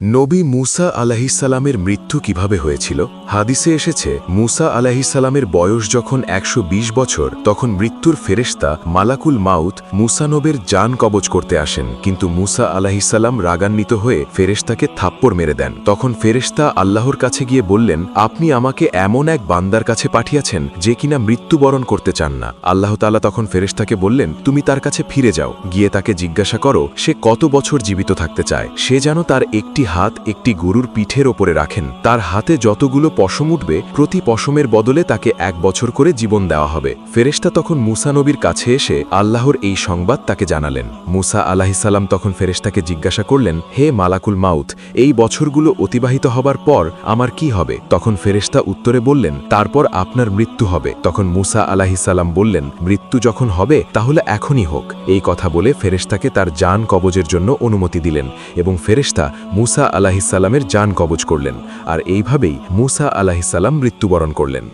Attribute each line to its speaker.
Speaker 1: নবী মুসা আলাহিসাল্লামের মৃত্যু কিভাবে হয়েছিল? হাদিসে এসেছে, মুসা আলাহিসাল্লামের বয়স যখন ১২০ বছর তখন মৃত্যুর ফেরেশতা মালাকুল মাউত মুসা নবের জান কবজ করতে আসেন, কিন্তু মুসা আলাহিসাল্লাম রাগান্বিত হয়ে ফেরেশতাকে থাপ্পড় মেরে দেন। তখন ফেরেশতা আল্লাহর কাছে গিয়ে বললেন, আপনি আমাকে এমন এক বান্দার কাছে পাঠিয়েছেন যে কিনা মৃত্যুবরণ করতে চান না। আল্লাহ তাআলা তখন ফেরেশতাকে বললেন, তুমি তার কাছে ফিরে যাও, গিয়ে তাকে জিজ্ঞাসা করো সে কত বছর জীবিত থাকতে চায়। সে যেন তার একটি হাত একটি গরুর পিঠের ওপরে রাখেন, তার হাতে যতগুলো পশম উঠবে প্রতি পশমের বদলে তাকে ১ বছর করে জীবন দেওয়া হবে। ফেরেশতা তখন মুসা নবীর কাছে এসে আল্লাহর এই সংবাদ তাকে জানালেন। মুসা আলাহিসাল্লাম তখন ফেরেশতাকে জিজ্ঞাসা করলেন, হে মালাকুল মাউত, এই বছরগুলো অতিবাহিত হবার পর আমার কি হবে? তখন ফেরেশতা উত্তরে বললেন, তারপর আপনার মৃত্যু হবে। তখন মুসা আলাহিসাল্লাম বললেন, মৃত্যু যখন হবে তাহলে এখনই হোক। এই কথা বলে ফেরেশতাকে তার জান কবজের জন্য অনুমতি দিলেন এবং ফেরেশতা মুসা আলাহিসাল্লামের জান কবজ করলেন, আর এইভাবেই মুসা আলাহিসাল্লাম মৃত্যুবরণ করলেন।